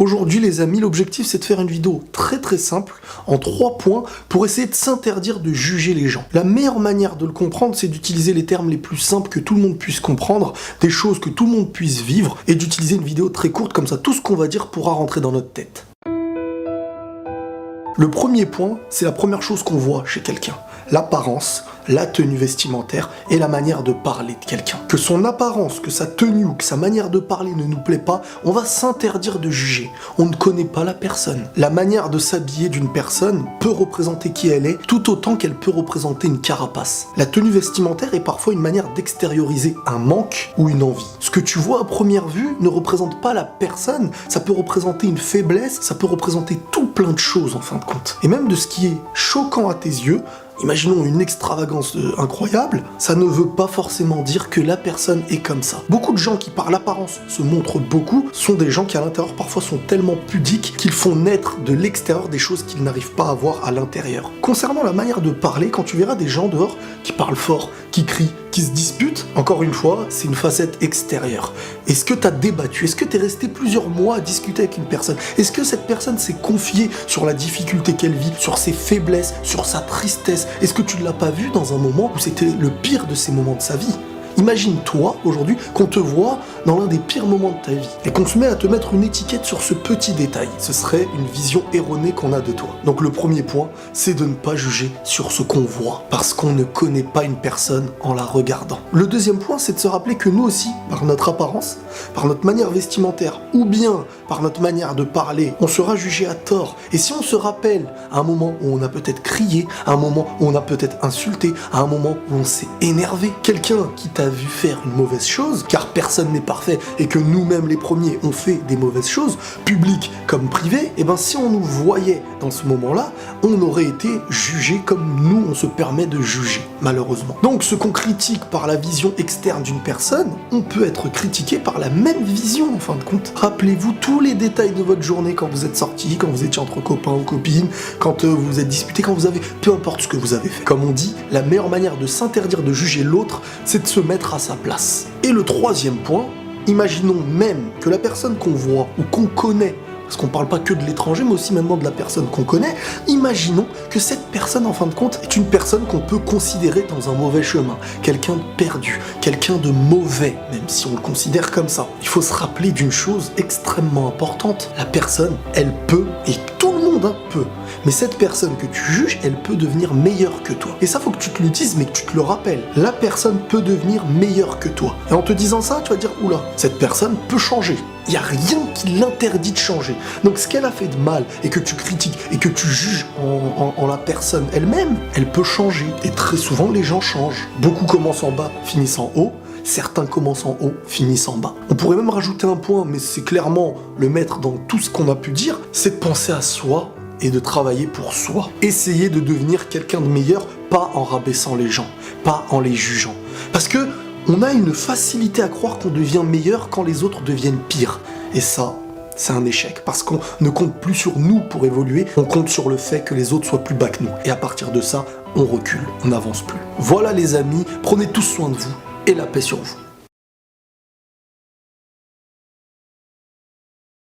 Aujourd'hui les amis, l'objectif c'est de faire une vidéo très simple, en 3 points, pour essayer de s'interdire de juger les gens. La meilleure manière de le comprendre, c'est d'utiliser les termes les plus simples que tout le monde puisse comprendre, des choses que tout le monde puisse vivre, et d'utiliser une vidéo très courte, comme ça tout ce qu'on va dire pourra rentrer dans notre tête. Le premier point, c'est la première chose qu'on voit chez quelqu'un. L'apparence, la tenue vestimentaire et la manière de parler de quelqu'un. Que son apparence, que sa tenue ou que sa manière de parler ne nous plaît pas, on va s'interdire de juger. On ne connaît pas la personne. La manière de s'habiller d'une personne peut représenter qui elle est, tout autant qu'elle peut représenter une carapace. La tenue vestimentaire est parfois une manière d'extérioriser un manque ou une envie. Ce que tu vois à première vue ne représente pas la personne, ça peut représenter une faiblesse, ça peut représenter tout plein de choses en fin de compte. Et même de ce qui est choquant à tes yeux, imaginons une extravagance incroyable, ça ne veut pas forcément dire que la personne est comme ça. Beaucoup de gens qui par l'apparence se montrent beaucoup sont des gens qui à l'intérieur parfois sont tellement pudiques qu'ils font naître de l'extérieur des choses qu'ils n'arrivent pas à voir à l'intérieur. Concernant la manière de parler, quand tu verras des gens dehors qui parlent fort, qui crient, qui se disputent, encore une fois, c'est une facette extérieure. Est-ce que tu as débattu? Est-ce que tu es resté plusieurs mois à discuter avec une personne? Est-ce que cette personne s'est confiée sur la difficulté qu'elle vit, sur ses faiblesses, sur sa tristesse? Est-ce que tu ne l'as pas vu dans un moment où c'était le pire de ses moments de sa vie? Imagine-toi aujourd'hui qu'on te voit dans l'un des pires moments de ta vie et qu'on se met à te mettre une étiquette sur ce petit détail. Ce serait une vision erronée qu'on a de toi. Donc le premier point, c'est de ne pas juger sur ce qu'on voit parce qu'on ne connaît pas une personne en la regardant. Le deuxième point, c'est de se rappeler que nous aussi, par notre apparence, par notre manière vestimentaire ou bien par notre manière de parler, on sera jugé à tort. Et si on se rappelle à un moment où on a peut-être crié, à un moment où on a peut-être insulté, à un moment où on s'est énervé, quelqu'un qui t'a vu faire une mauvaise chose, car personne n'est parfait et que nous-mêmes les premiers on fait des mauvaises choses, publiques comme privées, et ben si on nous voyait dans ce moment-là, on aurait été jugé comme nous on se permet de juger, malheureusement. Donc ce qu'on critique par la vision externe d'une personne, on peut être critiqué par la même vision en fin de compte. Rappelez-vous tous les détails de votre journée quand vous êtes sortis, quand vous étiez entre copains ou copines, quand vous vous êtes disputés, quand vous avez... peu importe ce que vous avez fait. Comme on dit, la meilleure manière de s'interdire de juger l'autre, c'est de se mettre à sa place. Et le troisième point, imaginons même que la personne qu'on voit ou qu'on connaît, parce qu'on parle pas que de l'étranger, mais aussi maintenant de la personne qu'on connaît, imaginons que cette personne, en fin de compte, est une personne qu'on peut considérer dans un mauvais chemin, quelqu'un de perdu, quelqu'un de mauvais, même si on le considère comme ça. Il faut se rappeler d'une chose extrêmement importante, la personne, elle peut, et tout le monde peut, mais cette personne que tu juges, elle peut devenir meilleure que toi. Et ça, faut que tu te le dises, mais que tu te le rappelles. La personne peut devenir meilleure que toi. Et en te disant ça, tu vas dire, oula, cette personne peut changer. Il n'y a rien qui l'interdit de changer. Donc ce qu'elle a fait de mal, et que tu critiques, et que tu juges en la personne elle-même, elle peut changer. Et très souvent, les gens changent. Beaucoup commencent en bas, finissent en haut. Certains commencent en haut, finissent en bas. On pourrait même rajouter un point, mais c'est clairement le mettre dans tout ce qu'on a pu dire, c'est de penser à soi et de travailler pour soi. Essayer de devenir quelqu'un de meilleur, pas en rabaissant les gens, pas en les jugeant. Parce que on a une facilité à croire qu'on devient meilleur quand les autres deviennent pires. Et ça, c'est un échec, parce qu'on ne compte plus sur nous pour évoluer, on compte sur le fait que les autres soient plus bas que nous. Et à partir de ça, on recule, on n'avance plus. Voilà les amis, prenez tous soin de vous, et la paix sur vous.